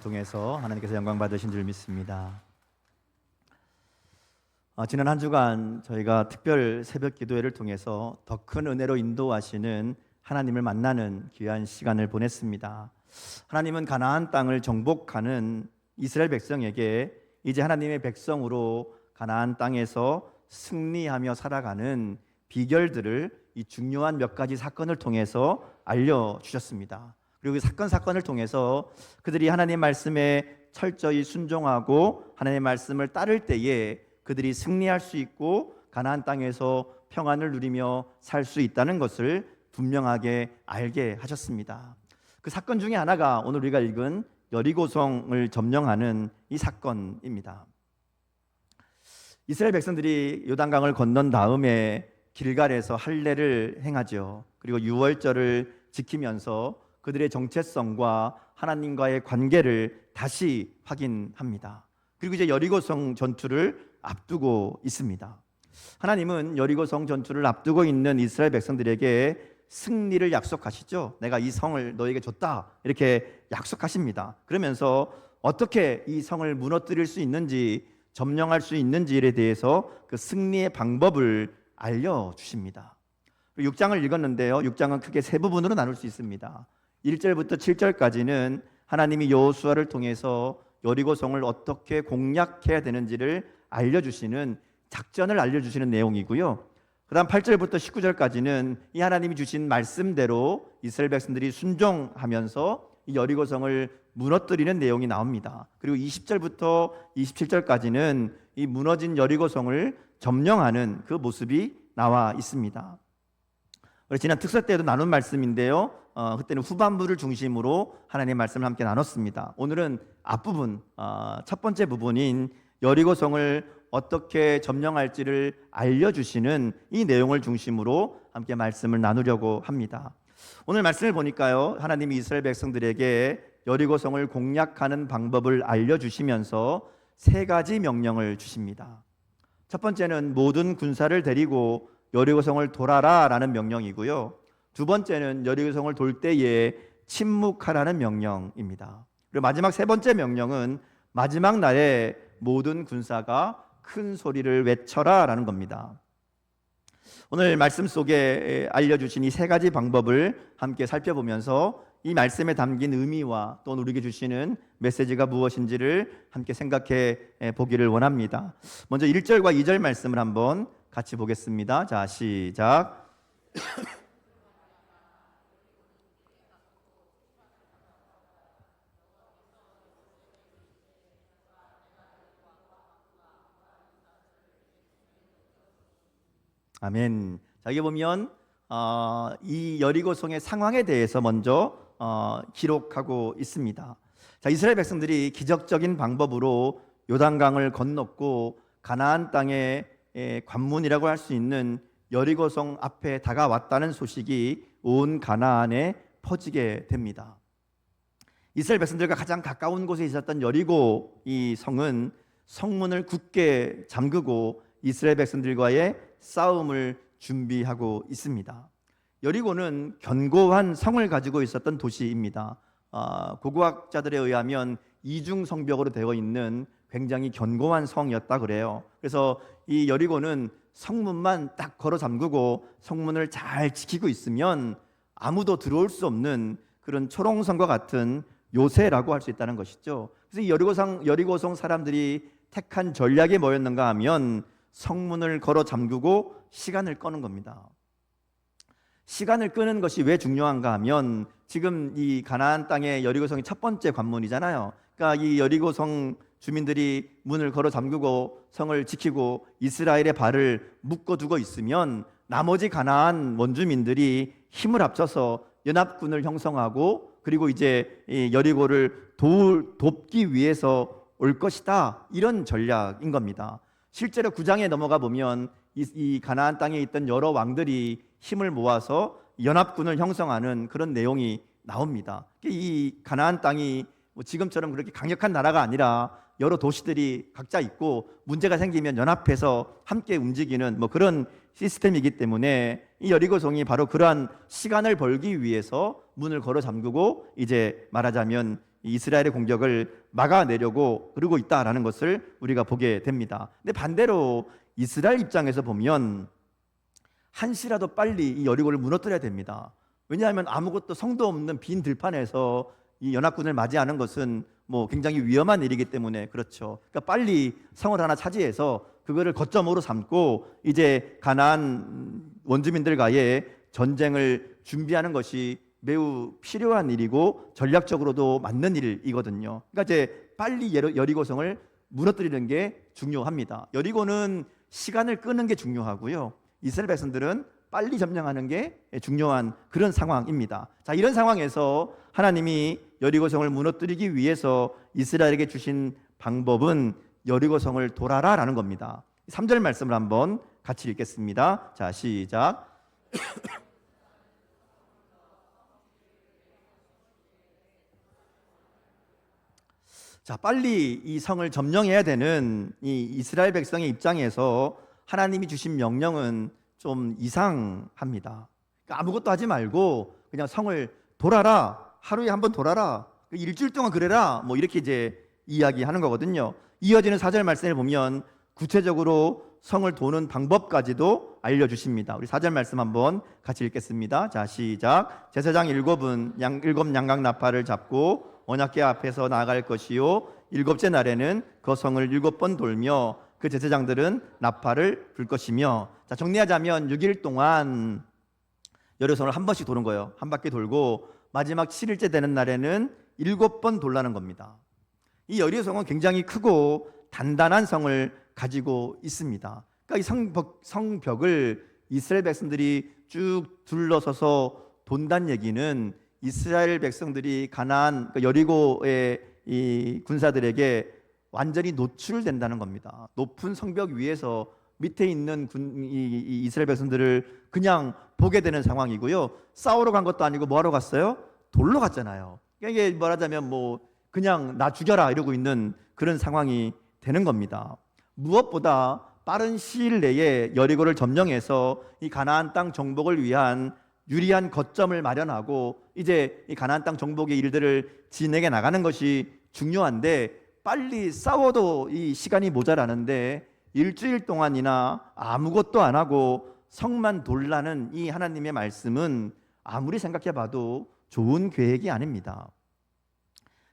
통해서 하나님께서 영광 받으신 줄 믿습니다. 지난 한 주간 저희가 특별 새벽 기도회를 통해서 더 큰 은혜로 인도하시는 하나님을 만나는 귀한 시간을 보냈습니다. 하나님은 가나안 땅을 정복하는 이스라엘 백성에게 이제 하나님의 백성으로 가나안 땅에서 승리하며 살아가는 비결들을 이 중요한 몇 가지 사건을 통해서 알려주셨습니다. 그리고 이 사건을 통해서 그들이 하나님 말씀에 철저히 순종하고 하나님의 말씀을 따를 때에 그들이 승리할 수 있고 가나안 땅에서 평안을 누리며 살 수 있다는 것을 분명하게 알게 하셨습니다. 그 사건 중에 하나가 오늘 우리가 읽은 여리고성을 점령하는 이 사건입니다. 이스라엘 백성들이 요단강을 건넌 다음에 길갈에서 할례를 행하죠. 그리고 유월절을 지키면서 그들의 정체성과 하나님과의 관계를 다시 확인합니다. 그리고 이제 여리고성 전투를 앞두고 있습니다. 하나님은 여리고성 전투를 앞두고 있는 이스라엘 백성들에게 승리를 약속하시죠. 내가 이 성을 너에게 줬다 이렇게 약속하십니다. 그러면서 어떻게 이 성을 무너뜨릴 수 있는지, 점령할 수 있는지에 대해서 그 승리의 방법을 알려주십니다. 6장을 읽었는데요, 6장은 크게 세 부분으로 나눌 수 있습니다. 1절부터 7절까지는 하나님이 여호수아를 통해서 여리고성을 어떻게 공략해야 되는지를 알려주시는 작전을 알려주시는 내용이고요. 그 다음 8절부터 19절까지는 이 하나님이 주신 말씀대로 이스라엘 백성들이 순종하면서 이 여리고성을 무너뜨리는 내용이 나옵니다. 그리고 20절부터 27절까지는 이 무너진 여리고성을 점령하는 그 모습이 나와 있습니다. 지난 특사 때도 나눈 말씀인데요, 그때는 후반부를 중심으로 하나님의 말씀을 함께 나눴습니다. 오늘은 앞부분, 첫 번째 부분인 여리고성을 어떻게 점령할지를 알려주시는 이 내용을 중심으로 함께 말씀을 나누려고 합니다. 오늘 말씀을 보니까요, 하나님이 이스라엘 백성들에게 여리고성을 공략하는 방법을 알려주시면서 세 가지 명령을 주십니다. 첫 번째는 모든 군사를 데리고 여리고성을 돌아라 라는 명령이고요, 두 번째는 여리고성을 돌 때에 침묵하라는 명령입니다. 그리고 마지막 세 번째 명령은 마지막 날에 모든 군사가 큰 소리를 외쳐라 라는 겁니다. 오늘 말씀 속에 알려주신 이 세 가지 방법을 함께 살펴보면서 이 말씀에 담긴 의미와 또 우리에게 주시는 메시지가 무엇인지를 함께 생각해 보기를 원합니다. 먼저 1절과 2절 말씀을 한번 같이 보겠습니다. 자, 시작. 아멘. 자, 여기 보면 이 여리고성의 상황에 대해서 먼저 기록하고 있습니다. 자, 이스라엘 백성들이 기적적인 방법으로 요단강을 건넜고 가나안 땅의 관문이라고 할 수 있는 여리고성 앞에 다가왔다는 소식이 온 가나안에 퍼지게 됩니다. 이스라엘 백성들과 가장 가까운 곳에 있었던 여리고 이 성은 성문을 굳게 잠그고 이스라엘 백성들과의 싸움을 준비하고 있습니다. 여리고는 견고한 성을 가지고 있었던 도시입니다. 고고학자들에 의하면 이중 성벽으로 되어 있는 굉장히 견고한 성이었다 그래요. 그래서 이 여리고는 성문만 딱 걸어 잠그고 성문을 잘 지키고 있으면 아무도 들어올 수 없는 그런 초롱성과 같은 요새라고 할 수 있다는 것이죠. 그래서 이 여리고성 사람들이 택한 전략이 뭐였는가 하면 성문을 걸어 잠그고 시간을 끄는 겁니다. 시간을 끄는 것이 왜 중요한가 하면 지금 이 가나안 땅의 여리고성이 첫 번째 관문이잖아요. 그러니까 이 여리고성 주민들이 문을 걸어 잠그고 성을 지키고 이스라엘의 발을 묶어두고 있으면 나머지 가나안 원주민들이 힘을 합쳐서 연합군을 형성하고 그리고 이제 이 여리고를 돕기 위해서 올 것이다, 이런 전략인 겁니다. 실제로 9장에 넘어가 보면 이 가나안 땅에 있던 여러 왕들이 힘을 모아서 연합군을 형성하는 그런 내용이 나옵니다. 이 가나안 땅이 지금처럼 그렇게 강력한 나라가 아니라 여러 도시들이 각자 있고 문제가 생기면 연합해서 함께 움직이는 그런 시스템이기 때문에 이 여리고성이 바로 그러한 시간을 벌기 위해서 문을 걸어 잠그고 이제 말하자면 이스라엘의 공격을 막아내려고 그러고 있다라는 것을 우리가 보게 됩니다. 근데 반대로 이스라엘 입장에서 보면 한시라도 빨리 이 여리고를 무너뜨려야 됩니다. 왜냐하면 아무것도 성도 없는 빈 들판에서 이 연합군을 맞이하는 것은 굉장히 위험한 일이기 때문에 그렇죠. 그러니까 빨리 성을 하나 차지해서 그거를 거점으로 삼고 이제 가나안 원주민들과의 전쟁을 준비하는 것이 매우 필요한 일이고 전략적으로도 맞는 일이거든요. 그러니까 이제 빨리 여리고성을 무너뜨리는 게 중요합니다. 여리고는 시간을 끄는 게 중요하고요. 이스라엘 백성들은 빨리 점령하는 게 중요한 그런 상황입니다. 자, 이런 상황에서 하나님이 여리고성을 무너뜨리기 위해서 이스라엘에게 주신 방법은 여리고성을 돌아라라는 겁니다. 3절 말씀을 한번 같이 읽겠습니다. 자, 시작. 자, 빨리 이 성을 점령해야 되는 이 이스라엘 백성의 입장에서 하나님이 주신 명령은 좀 이상합니다. 그러니까 아무것도 하지 말고 그냥 성을 돌아라, 하루에 한 번 돌아라, 일주일 동안 그래라, 이렇게 이제 이야기하는 거거든요. 이어지는 4절 말씀을 보면 구체적으로 성을 도는 방법까지도 알려주십니다. 우리 4절 말씀 한번 같이 읽겠습니다. 자, 시작. 제사장 일곱 양각 나팔을 잡고 언약궤 앞에서 나아갈 것이요, 일곱째 날에는 그 성을 7번 돌며 그 제사장들은 나팔을 불 것이며. 자, 정리하자면 6일 동안 여리고성을 한 번씩 도는 거예요. 한 바퀴 돌고 마지막 7일째 되는 날에는 7번 돌라는 겁니다. 이 여리고성은 굉장히 크고 단단한 성을 가지고 있습니다. 그러니까 이 성벽을 이스라엘 백성들이 쭉 둘러서서 돈다는 얘기는 이스라엘 백성들이 가나안 여리고의 이 군사들에게 완전히 노출된다는 겁니다. 높은 성벽 위에서 밑에 있는 이 이스라엘 백성들을 그냥 보게 되는 상황이고요. 싸우러 간 것도 아니고 뭐하러 갔어요? 돌러 갔잖아요. 그러니까 이게 말하자면 그냥 나 죽여라 이러고 있는 그런 상황이 되는 겁니다. 무엇보다 빠른 시일 내에 여리고를 점령해서 이 가나안 땅 정복을 위한 유리한 거점을 마련하고 이제 이 가나안 땅 정복의 일들을 진행해 나가는 것이 중요한데, 빨리 싸워도 이 시간이 모자라는데 일주일 동안이나 아무것도 안 하고 성만 돌라는 이 하나님의 말씀은 아무리 생각해 봐도 좋은 계획이 아닙니다.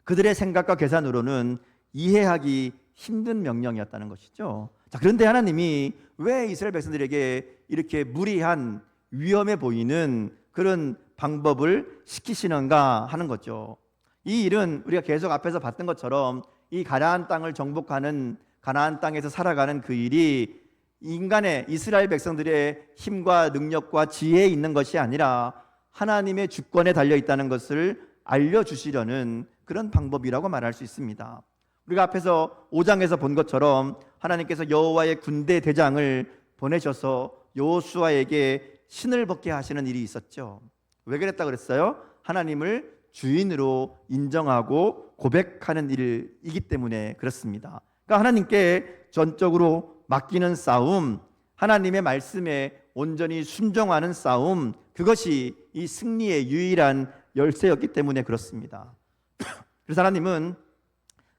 그들의 생각과 계산으로는 이해하기 힘든 명령이었다는 것이죠. 자, 그런데 하나님이 왜 이스라엘 백성들에게 이렇게 무리한 위험해 보이는 그런 방법을 시키시는가 하는 거죠. 이 일은 우리가 계속 앞에서 봤던 것처럼 이 가나안 땅을 정복하는, 가나안 땅에서 살아가는 그 일이 인간의 이스라엘 백성들의 힘과 능력과 지혜에 있는 것이 아니라 하나님의 주권에 달려 있다는 것을 알려주시려는 그런 방법이라고 말할 수 있습니다. 우리가 앞에서 5장에서 본 것처럼 하나님께서 여호와의 군대 대장을 보내셔서 여호수아에게 신을 벗게 하시는 일이 있었죠. 왜 그랬다 그랬어요? 하나님을 주인으로 인정하고 고백하는 일이기 때문에 그렇습니다. 그러니까 하나님께 전적으로 맡기는 싸움, 하나님의 말씀에 온전히 순종하는 싸움, 그것이 이 승리의 유일한 열쇠였기 때문에 그렇습니다. 그래서 하나님은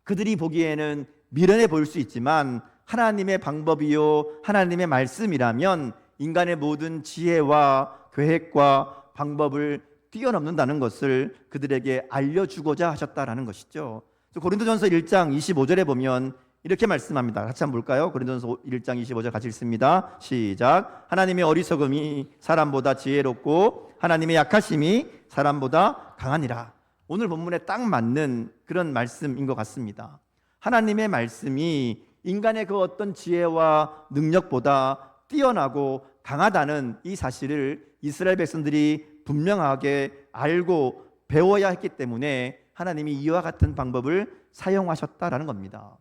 그들이 보기에는 미련해 보일 수 있지만 하나님의 방법이요 하나님의 말씀이라면 인간의 모든 지혜와 계획과 방법을 뛰어넘는다는 것을 그들에게 알려주고자 하셨다라는 것이죠. 고린도전서 1장 25절에 보면 이렇게 말씀합니다. 같이 한번 볼까요? 고린도전서 1장 25절 같이 읽습니다. 시작. 하나님의 어리석음이 사람보다 지혜롭고 하나님의 약하심이 사람보다 강하니라. 오늘 본문에 딱 맞는 그런 말씀인 것 같습니다. 하나님의 말씀이 인간의 그 어떤 지혜와 능력보다 뛰어나고 강하다는 이 사실을 이스라엘 백성들이 분명하게 알고 배워야 했기 때문에 하나님이 이와 같은 방법을 사용하셨다라는 겁니다.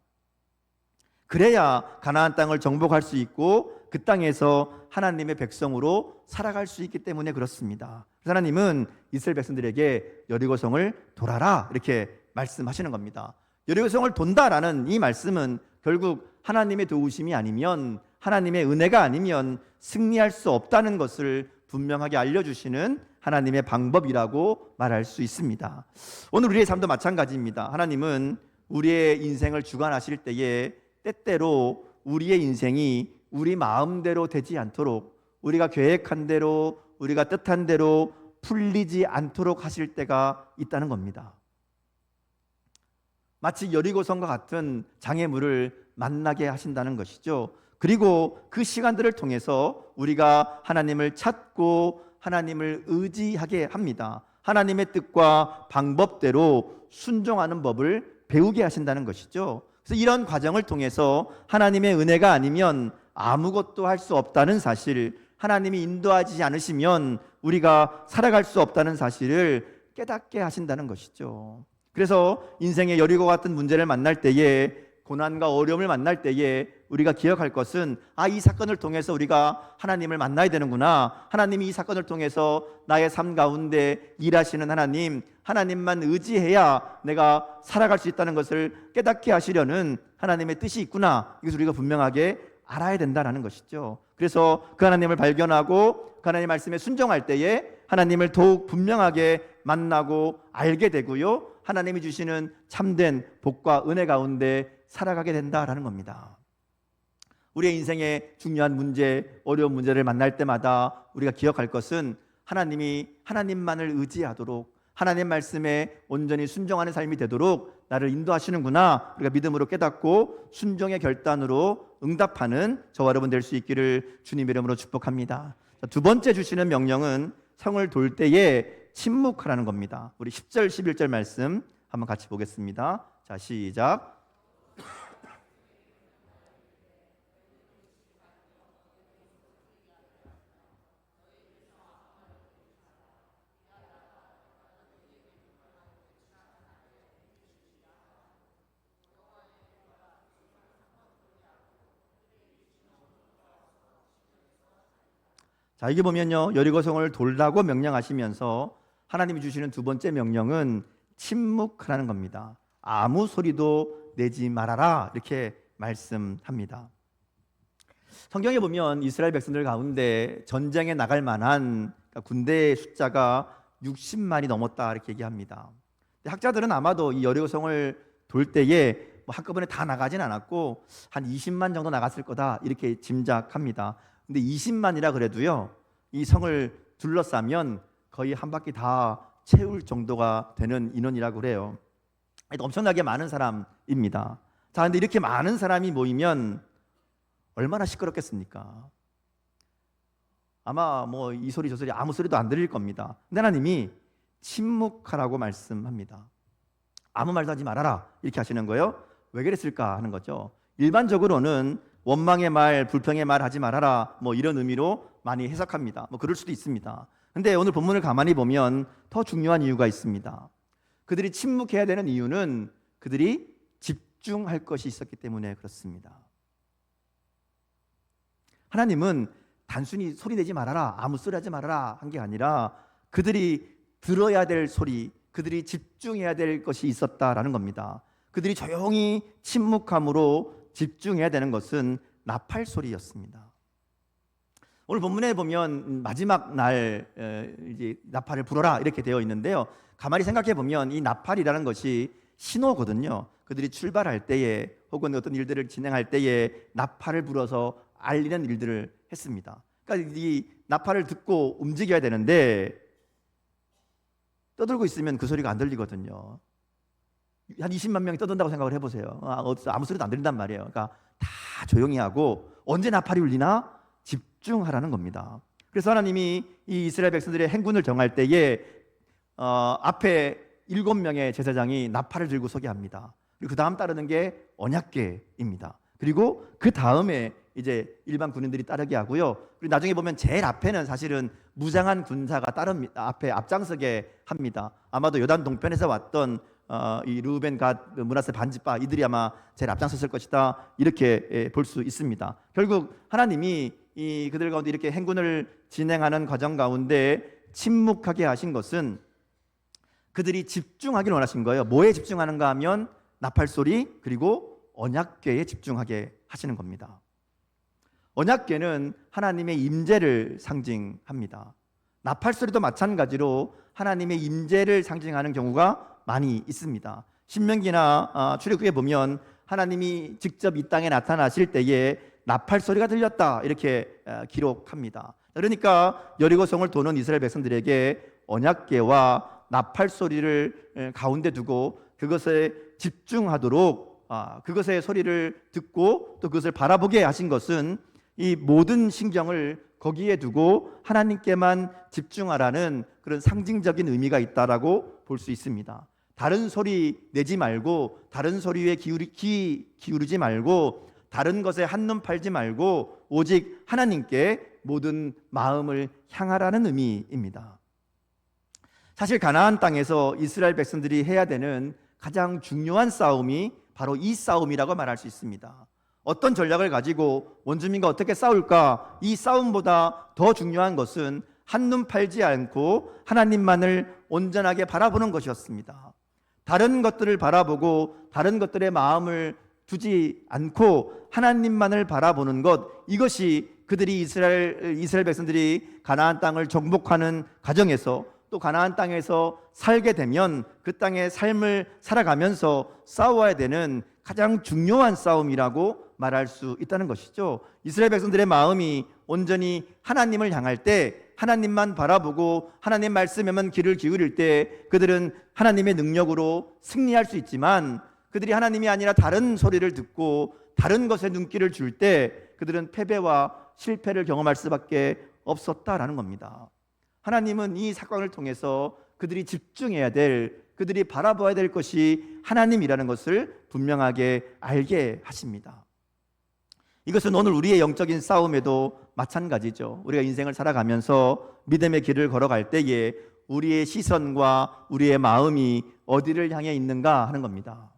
그래야 가나안 땅을 정복할 수 있고 그 땅에서 하나님의 백성으로 살아갈 수 있기 때문에 그렇습니다. 그래서 하나님은 이스라엘 백성들에게 여리고성을 돌아라 이렇게 말씀하시는 겁니다. 여리고성을 돈다라는 이 말씀은 결국 하나님의 도우심이 아니면, 하나님의 은혜가 아니면 승리할 수 없다는 것을 분명하게 알려주시는 하나님의 방법이라고 말할 수 있습니다. 오늘 우리의 삶도 마찬가지입니다. 하나님은 우리의 인생을 주관하실 때에 때때로 우리의 인생이 우리 마음대로 되지 않도록, 우리가 계획한 대로, 우리가 뜻한 대로 풀리지 않도록 하실 때가 있다는 겁니다. 마치 여리고성과 같은 장애물을 만나게 하신다는 것이죠. 그리고 그 시간들을 통해서 우리가 하나님을 찾고 하나님을 의지하게 합니다. 하나님의 뜻과 방법대로 순종하는 법을 배우게 하신다는 것이죠. 그래서 이런 과정을 통해서 하나님의 은혜가 아니면 아무것도 할 수 없다는 사실, 하나님이 인도하지 않으시면 우리가 살아갈 수 없다는 사실을 깨닫게 하신다는 것이죠. 그래서 인생의 여리고 같은 문제를 만날 때에, 고난과 어려움을 만날 때에 우리가 기억할 것은, 이 사건을 통해서 우리가 하나님을 만나야 되는구나. 하나님이 이 사건을 통해서 나의 삶 가운데 일하시는 하나님, 하나님만 의지해야 내가 살아갈 수 있다는 것을 깨닫게 하시려는 하나님의 뜻이 있구나. 이것을 우리가 분명하게 알아야 된다는 것이죠. 그래서 그 하나님을 발견하고 그 하나님 말씀에 순종할 때에 하나님을 더욱 분명하게 만나고 알게 되고요, 하나님이 주시는 참된 복과 은혜 가운데 살아가게 된다라는 겁니다. 우리의 인생의 중요한 문제, 어려운 문제를 만날 때마다 우리가 기억할 것은, 하나님이 하나님만을 의지하도록, 하나님 말씀에 온전히 순종하는 삶이 되도록 나를 인도하시는구나, 우리가 믿음으로 깨닫고 순종의 결단으로 응답하는 저와 여러분 될 수 있기를 주님의 이름으로 축복합니다. 두 번째 주시는 명령은 성을 돌 때에 침묵하라는 겁니다. 우리 10절 11절 말씀 한번 같이 보겠습니다. 자, 시작. 자, 이게 보면요, 여리고성을 돌라고 명령하시면서 하나님이 주시는 두 번째 명령은 침묵하라는 겁니다. 아무 소리도 내지 말아라, 이렇게 말씀합니다. 성경에 보면 이스라엘 백성들 가운데 전쟁에 나갈 만한 군대의 숫자가 60만이 넘었다, 이렇게 얘기합니다. 학자들은 아마도 이 여리고성을 돌 때에 한꺼번에 다 나가진 않았고 한 20만 정도 나갔을 거다, 이렇게 짐작합니다. 근데 20만이라 그래도요, 이 성을 둘러싸면 거의 한 바퀴 다 채울 정도가 되는 인원이라고 그래요. 엄청나게 많은 사람입니다. 자, 근데 이렇게 많은 사람이 모이면 얼마나 시끄럽겠습니까? 아마 이 소리 저 소리 아무 소리도 안 들릴 겁니다. 근데 하나님이 침묵하라고 말씀합니다. 아무 말도 하지 말아라, 이렇게 하시는 거예요. 왜 그랬을까 하는 거죠. 일반적으로는 원망의 말, 불평의 말 하지 말아라, 이런 의미로 많이 해석합니다. 그럴 수도 있습니다. 근데 오늘 본문을 가만히 보면 더 중요한 이유가 있습니다. 그들이 침묵해야 되는 이유는 그들이 집중할 것이 있었기 때문에 그렇습니다. 하나님은 단순히 소리 내지 말아라, 아무 소리 하지 말아라 한 게 아니라 그들이 들어야 될 소리, 그들이 집중해야 될 것이 있었다라는 겁니다. 그들이 조용히 침묵함으로 집중해야 되는 것은 나팔 소리였습니다. 오늘 본문에 보면 마지막 날 이제 나팔을 불어라, 이렇게 되어 있는데요, 가만히 생각해 보면 이 나팔이라는 것이 신호거든요. 그들이 출발할 때에 혹은 어떤 일들을 진행할 때에 나팔을 불어서 알리는 일들을 했습니다. 그러니까 이 나팔을 듣고 움직여야 되는데 떠들고 있으면 그 소리가 안 들리거든요. 한 20만 명이 떠든다고 생각을 해보세요. 아무 소리도 안 들린단 말이에요. 그러니까 다 조용히 하고 언제 나팔이 울리나 집중하라는 겁니다. 그래서 하나님이 이 이스라엘 백성들의 행군을 정할 때에 앞에 7명의 제사장이 나팔을 들고 서게 합니다. 그리고 그 다음 따르는 게 언약궤입니다. 그리고 그 다음에 이제 일반 군인들이 따르게 하고요. 그리고 나중에 보면 제일 앞에는 사실은 무장한 군사가 앞에 앞장서게 합니다. 아마도 요단 동편에서 왔던 이 르우벤, 갓, 므낫세, 반지파, 이들이 아마 제일 앞장섰을 것이다, 이렇게 볼 수 있습니다. 결국 하나님이 이 그들 가운데 이렇게 행군을 진행하는 과정 가운데 침묵하게 하신 것은 그들이 집중하기를 원하신 거예요. 뭐에 집중하는가 하면 나팔 소리, 그리고 언약궤에 집중하게 하시는 겁니다. 언약궤는 하나님의 임재를 상징합니다. 나팔소리도 마찬가지로 하나님의 임재를 상징하는 경우가 많이 있습니다. 신명기나 출애굽기에 보면 하나님이 직접 이 땅에 나타나실 때에 나팔소리가 들렸다 이렇게 기록합니다. 그러니까 여리고성을 도는 이스라엘 백성들에게 언약궤와 나팔소리를 가운데 두고 그것에 집중하도록 그것의 소리를 듣고 또 그것을 바라보게 하신 것은 이 모든 신경을 거기에 두고 하나님께만 집중하라는 그런 상징적인 의미가 있다라고 볼 수 있습니다. 다른 소리 내지 말고 다른 소리에 귀 기울이지 말고 다른 것에 한눈 팔지 말고 오직 하나님께 모든 마음을 향하라는 의미입니다. 사실 가나안 땅에서 이스라엘 백성들이 해야 되는 가장 중요한 싸움이 바로 이 싸움이라고 말할 수 있습니다. 어떤 전략을 가지고 원주민과 어떻게 싸울까? 이 싸움보다 더 중요한 것은 한눈 팔지 않고 하나님만을 온전하게 바라보는 것이었습니다. 다른 것들을 바라보고 다른 것들의 마음을 두지 않고 하나님만을 바라보는 것, 이것이 그들이 이스라엘 백성들이 가나안 땅을 정복하는 과정에서 또 가나안 땅에서 살게 되면 그 땅의 삶을 살아가면서 싸워야 되는 가장 중요한 싸움이라고 말할 수 있다는 것이죠. 이스라엘 백성들의 마음이 온전히 하나님을 향할 때, 하나님만 바라보고 하나님 말씀에만 귀를 기울일 때 그들은 하나님의 능력으로 승리할 수 있지만, 그들이 하나님이 아니라 다른 소리를 듣고 다른 것에 눈길을 줄 때 그들은 패배와 실패를 경험할 수밖에 없었다라는 겁니다. 하나님은 이 사건을 통해서 그들이 집중해야 될, 그들이 바라봐야 될 것이 하나님이라는 것을 분명하게 알게 하십니다. 이것은 오늘 우리의 영적인 싸움에도 마찬가지죠. 우리가 인생을 살아가면서 믿음의 길을 걸어갈 때에 우리의 시선과 우리의 마음이 어디를 향해 있는가 하는 겁니다.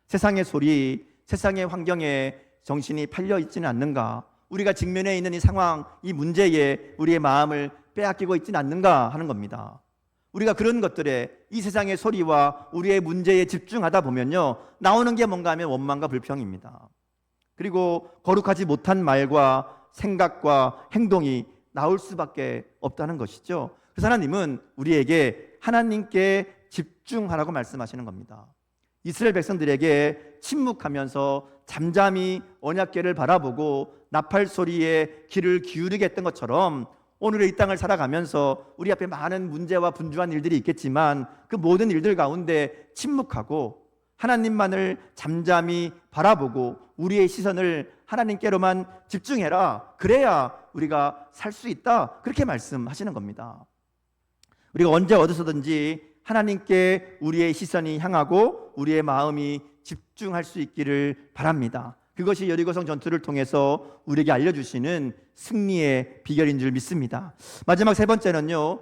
세상의 소리, 세상의 환경에 정신이 팔려 있지는 않는가? 우리가 직면해 있는 이 상황, 이 문제에 우리의 마음을 빼앗기고 있지는 않는가 하는 겁니다. 우리가 그런 것들에, 이 세상의 소리와 우리의 문제에 집중하다 보면요, 나오는 게 뭔가 하면 원망과 불평입니다. 그리고 거룩하지 못한 말과 생각과 행동이 나올 수밖에 없다는 것이죠. 그래서 하나님은 우리에게 하나님께 집중하라고 말씀하시는 겁니다. 이스라엘 백성들에게 침묵하면서 잠잠히 언약궤를 바라보고 나팔 소리에 귀를 기울이게 했던 것처럼 오늘의 이 땅을 살아가면서 우리 앞에 많은 문제와 분주한 일들이 있겠지만 그 모든 일들 가운데 침묵하고 하나님만을 잠잠히 바라보고 우리의 시선을 하나님께로만 집중해라. 그래야 우리가 살 수 있다. 그렇게 말씀하시는 겁니다. 우리가 언제 어디서든지 하나님께 우리의 시선이 향하고 우리의 마음이 집중할 수 있기를 바랍니다. 그것이 여리고성 전투를 통해서 우리에게 알려주시는 승리의 비결인 줄 믿습니다. 마지막 세 번째는요,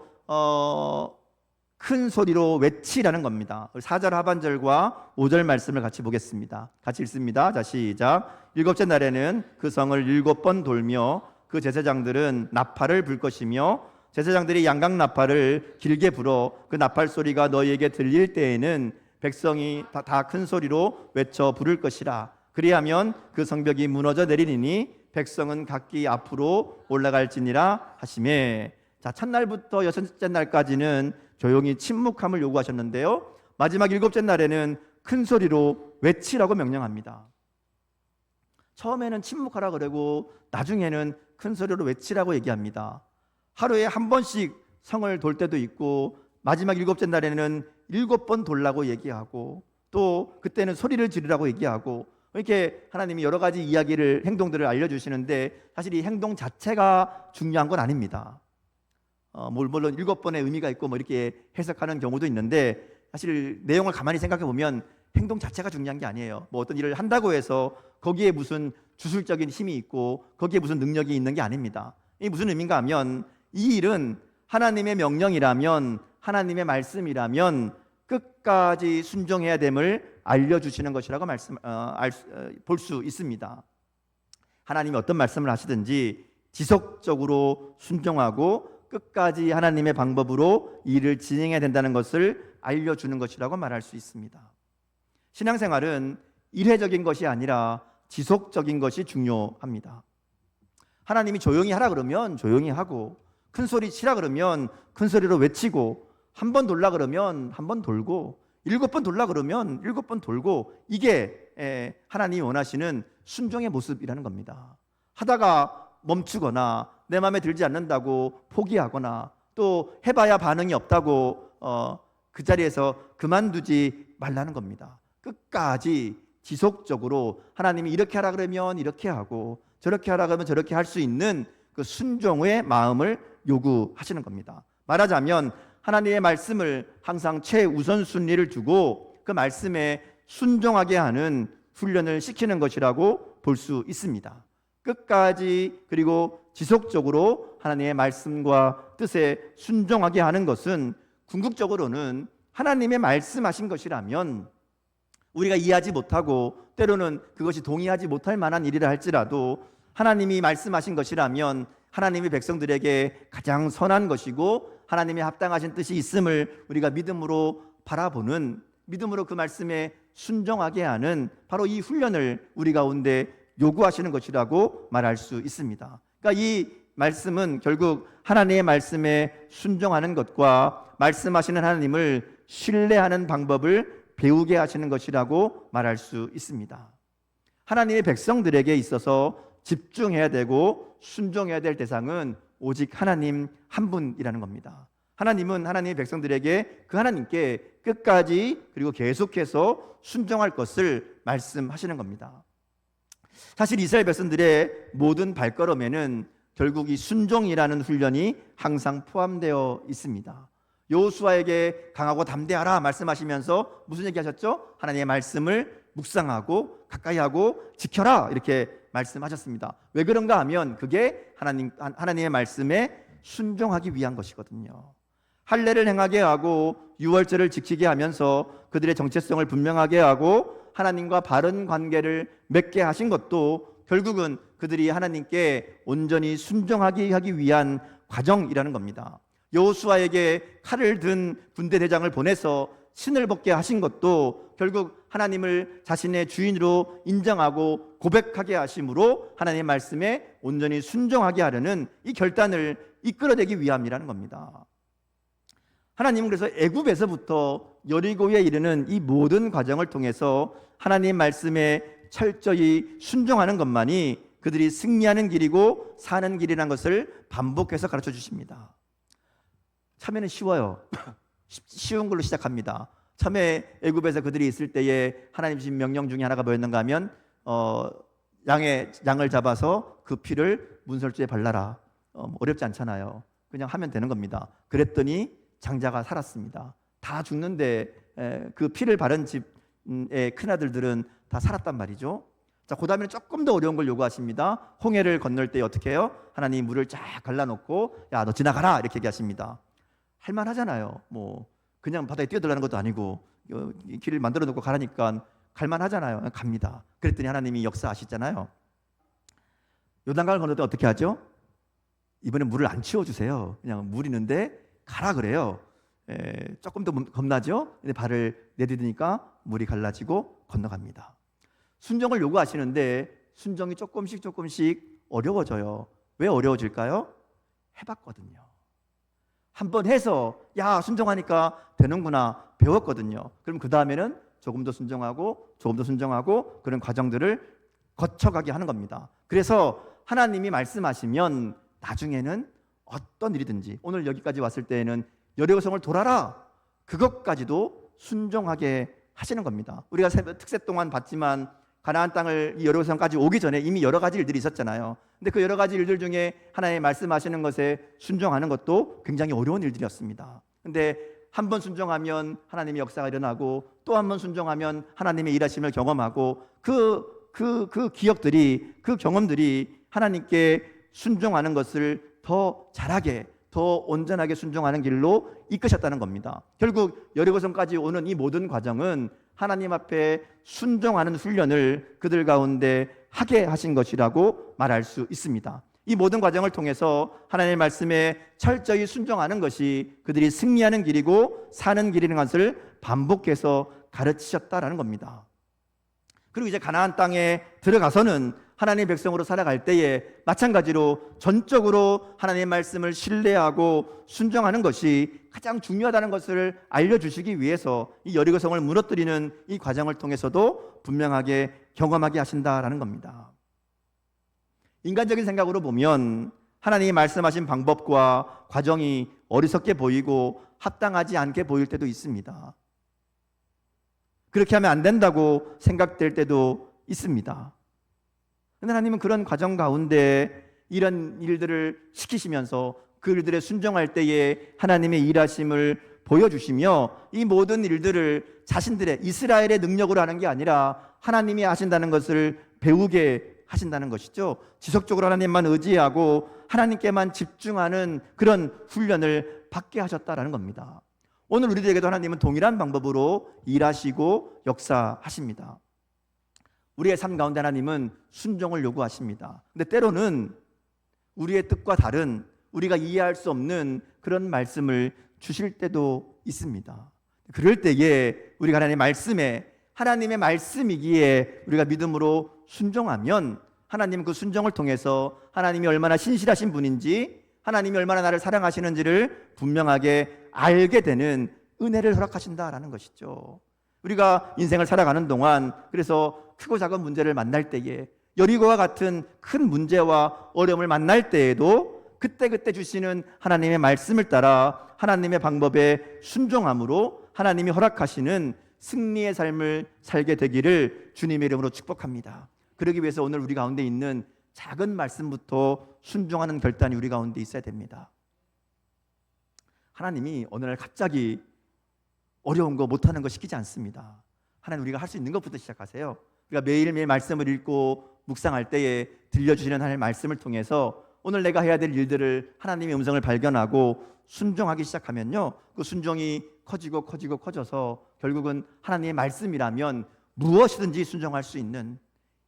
큰 소리로 외치라는 겁니다. 4절 하반절과 5절 말씀을 같이 보겠습니다. 같이 읽습니다. 자, 시작. 일곱째 날에는 그 성을 7번 돌며 그 제사장들은 나팔을 불 것이며 제사장들이 양각 나팔을 길게 불어 그 나팔 소리가 너희에게 들릴 때에는 백성이 다 큰 소리로 외쳐 부를 것이라. 그리하면 그 성벽이 무너져 내리니 백성은 각기 앞으로 올라갈지니라 하시매. 자, 첫날부터 여섯째 날까지는 조용히 침묵함을 요구하셨는데요, 마지막 일곱째 날에는 큰 소리로 외치라고 명령합니다. 처음에는 침묵하라 그러고 나중에는 큰 소리로 외치라고 얘기합니다. 하루에 한 번씩 성을 돌 때도 있고 마지막 일곱째 날에는 7번 돌라고 얘기하고 또 그때는 소리를 지르라고 얘기하고, 이렇게 하나님이 여러 가지 이야기를, 행동들을 알려주시는데 사실 이 행동 자체가 중요한 건 아닙니다. 물론 7번의 의미가 있고 뭐 이렇게 해석하는 경우도 있는데 사실 내용을 가만히 생각해 보면 행동 자체가 중요한 게 아니에요. 뭐 어떤 일을 한다고 해서 거기에 무슨 주술적인 힘이 있고 거기에 무슨 능력이 있는 게 아닙니다. 이게 무슨 의미인가 하면 이 일은 하나님의 명령이라면, 하나님의 말씀이라면 끝까지 순종해야 됨을 알려주시는 것이라고 볼 수 있습니다. 하나님이 어떤 말씀을 하시든지 지속적으로 순종하고 끝까지 하나님의 방법으로 일을 진행해야 된다는 것을 알려주는 것이라고 말할 수 있습니다. 신앙생활은 일회적인 것이 아니라 지속적인 것이 중요합니다. 하나님이 조용히 하라 그러면 조용히 하고 큰 소리 치라 그러면 큰 소리로 외치고, 한 번 돌라 그러면 한 번 돌고, 7번 돌라 그러면 7번 돌고, 이게 하나님이 원하시는 순종의 모습이라는 겁니다. 하다가 멈추거나 내 마음에 들지 않는다고 포기하거나 또 해봐야 반응이 없다고 그 자리에서 그만두지 말라는 겁니다. 끝까지 지속적으로 하나님이 이렇게 하라 그러면 이렇게 하고 저렇게 하라 그러면 저렇게 할 수 있는 그 순종의 마음을 요구하시는 겁니다. 말하자면 하나님의 말씀을 항상 최우선순위를 두고 그 말씀에 순종하게 하는 훈련을 시키는 것이라고 볼 수 있습니다. 끝까지 그리고 지속적으로 하나님의 말씀과 뜻에 순종하게 하는 것은 궁극적으로는 하나님의 말씀하신 것이라면 우리가 이해하지 못하고 때로는 그것이 동의하지 못할 만한 일이라 할지라도 하나님이 말씀하신 것이라면 하나님이 백성들에게 가장 선한 것이고 하나님의 합당하신 뜻이 있음을 우리가 믿음으로 바라보는, 믿음으로 그 말씀에 순종하게 하는 바로 이 훈련을 우리 가운데 요구하시는 것이라고 말할 수 있습니다. 그러니까 이 말씀은 결국 하나님의 말씀에 순종하는 것과 말씀하시는 하나님을 신뢰하는 방법을 배우게 하시는 것이라고 말할 수 있습니다. 하나님의 백성들에게 있어서 집중해야 되고 순종해야 될 대상은 오직 하나님 한 분이라는 겁니다. 하나님은 하나님의 백성들에게 그 하나님께 끝까지 그리고 계속해서 순종할 것을 말씀하시는 겁니다. 사실 이스라엘 백성들의 모든 발걸음에는 결국 이 순종이라는 훈련이 항상 포함되어 있습니다. 여호수아에게 강하고 담대하라 말씀하시면서 무슨 얘기하셨죠? 하나님의 말씀을 묵상하고 가까이 하고 지켜라 이렇게 말씀하셨습니다. 왜 그런가 하면 그게 하나님의 말씀에 순종하기 위한 것이거든요. 할례를 행하게 하고 유월절을 지키게 하면서 그들의 정체성을 분명하게 하고 하나님과 바른 관계를 맺게 하신 것도 결국은 그들이 하나님께 온전히 순종하게 하기 위한 과정이라는 겁니다. 여호수아에게 칼을 든 군대 대장을 보내서 신을 벗게 하신 것도 결국 하나님을 자신의 주인으로 인정하고 고백하게 하심으로 하나님의 말씀에 온전히 순종하게 하려는 이 결단을 이끌어내기 위함이라는 겁니다. 하나님은 그래서 애굽에서부터 여리고에 이르는 이 모든 과정을 통해서 하나님 말씀에 철저히 순종하는 것만이 그들이 승리하는 길이고 사는 길이라는 것을 반복해서 가르쳐 주십니다. 처음에는 쉬워요. 쉬운 걸로 시작합니다. 처음에 애굽에서 그들이 있을 때에 하나님 주신 명령 중에 하나가 뭐였는가 하면 양을 잡아서 그 피를 문설주에 발라라. 어렵지 않잖아요. 그냥 하면 되는 겁니다. 그랬더니 장자가 살았습니다. 다 죽는데 그 피를 바른 집의 큰아들들은 다 살았단 말이죠. 자, 그 다음에는 조금 더 어려운 걸 요구하십니다. 홍해를 건널 때 어떻게 해요? 하나님이 물을 쫙 갈라놓고 야, 너 지나가라 이렇게 얘기하십니다. 할만하잖아요. 뭐 그냥 바다에 뛰어들라는 것도 아니고 길을 만들어 놓고 가라니까 갈만하잖아요. 갑니다. 그랬더니 하나님이 역사하시잖아요. 요단강을 건널 때 어떻게 하죠? 이번에 물을 안 치워주세요. 그냥 물 있는데 가라 그래요. 조금 더 겁나죠? 근데 발을 내디디니까 물이 갈라지고 건너갑니다. 순종을 요구하시는데 순종이 조금씩 어려워져요. 왜 어려워질까요? 해봤거든요. 한번 해서 야 순종하니까 되는구나 배웠거든요. 그럼 그 다음에는 조금 더 순종하고 그런 과정들을 거쳐가게 하는 겁니다. 그래서 하나님이 말씀하시면 나중에는 어떤 일이든지 오늘 여기까지 왔을 때에는 여리고성을 돌아라 그것까지도 순종하게 하시는 겁니다. 우리가 특세 동안 봤지만 가나안 땅을 이 여리고성까지 오기 전에 이미 여러 가지 일들이 있었잖아요. 근데 그 여러 가지 일들 중에 하나님 말씀하시는 것에 순종하는 것도 굉장히 어려운 일들이었습니다. 근데 한 번 순종하면 하나님의 역사가 일어나고 또 한 번 순종하면 하나님의 일하심을 경험하고 그 기억들이 그 경험들이 하나님께 순종하는 것을 더 잘하게 더 온전하게 순종하는 길로 이끄셨다는 겁니다. 결국 여리고성까지 오는 이 모든 과정은 하나님 앞에 순종하는 훈련을 그들 가운데 하게 하신 것이라고 말할 수 있습니다. 이 모든 과정을 통해서 하나님의 말씀에 철저히 순종하는 것이 그들이 승리하는 길이고 사는 길이라는 것을 반복해서 가르치셨다라는 겁니다. 그리고 이제 가나안 땅에 들어가서는 하나님의 백성으로 살아갈 때에 마찬가지로 전적으로 하나님의 말씀을 신뢰하고 순종하는 것이 가장 중요하다는 것을 알려주시기 위해서 이 여리고성을 무너뜨리는 이 과정을 통해서도 분명하게 경험하게 하신다라는 겁니다. 인간적인 생각으로 보면 하나님이 말씀하신 방법과 과정이 어리석게 보이고 합당하지 않게 보일 때도 있습니다. 그렇게 하면 안 된다고 생각될 때도 있습니다. 그런데 하나님은 그런 과정 가운데 이런 일들을 시키시면서 그 일들에 순종할 때에 하나님의 일하심을 보여주시며 이 모든 일들을 자신들의 이스라엘의 능력으로 하는 게 아니라 하나님이 하신다는 것을 배우게 하신다는 것이죠. 지속적으로 하나님만 의지하고 하나님께만 집중하는 그런 훈련을 받게 하셨다라는 겁니다. 오늘 우리들에게도 하나님은 동일한 방법으로 일하시고 역사하십니다. 우리의 삶 가운데 하나님은 순종을 요구하십니다. 근데 때로는 우리의 뜻과 다른, 우리가 이해할 수 없는 그런 말씀을 주실 때도 있습니다. 그럴 때에 우리가 하나님의 말씀에, 하나님의 말씀이기에 우리가 믿음으로 순종하면 하나님은 그 순종을 통해서 하나님이 얼마나 신실하신 분인지, 하나님이 얼마나 나를 사랑하시는지를 분명하게 알게 되는 은혜를 허락하신다라는 것이죠. 우리가 인생을 살아가는 동안 그래서 크고 작은 문제를 만날 때에, 여리고와 같은 큰 문제와 어려움을 만날 때에도 그때그때 주시는 하나님의 말씀을 따라 하나님의 방법에 순종함으로 하나님이 허락하시는 승리의 삶을 살게 되기를 주님의 이름으로 축복합니다. 그러기 위해서 오늘 우리 가운데 있는 작은 말씀부터 순종하는 결단이 우리 가운데 있어야 됩니다. 하나님이 어느 날 갑자기 어려운 거 못하는 거 시키지 않습니다. 하나님, 우리가 할 수 있는 것부터 시작하세요. 우리가 매일매일 말씀을 읽고 묵상할 때에 들려주시는 하나님의 말씀을 통해서 오늘 내가 해야 될 일들을 하나님의 음성을 발견하고 순종하기 시작하면요, 그 순종이 커져서 결국은 하나님의 말씀이라면 무엇이든지 순종할 수 있는,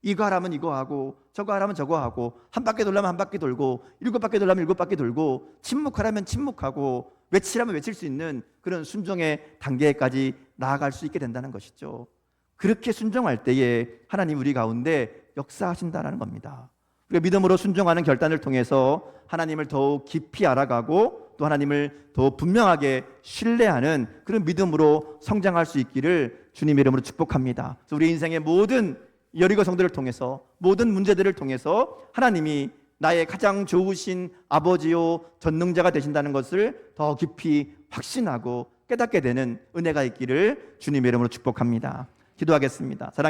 이거 하라면 이거 하고 저거 하라면 저거 하고, 한 바퀴 돌라면 한 바퀴 돌고, 7바퀴 돌라면 7바퀴 돌고, 침묵하라면 침묵하고, 외치라면 외칠 수 있는 그런 순종의 단계까지 나아갈 수 있게 된다는 것이죠. 그렇게 순종할 때에 하나님 우리 가운데 역사하신다는 겁니다. 우리가 믿음으로 순종하는 결단을 통해서 하나님을 더욱 깊이 알아가고 또 하나님을 더 분명하게 신뢰하는 그런 믿음으로 성장할 수 있기를 주님의 이름으로 축복합니다. 그래서 우리 인생의 모든 여리고 성들을 통해서, 모든 문제들을 통해서 하나님이 나의 가장 좋으신 아버지요 전능자가 되신다는 것을 더 깊이 확신하고 깨닫게 되는 은혜가 있기를 주님의 이름으로 축복합니다. 기도하겠습니다. 사랑해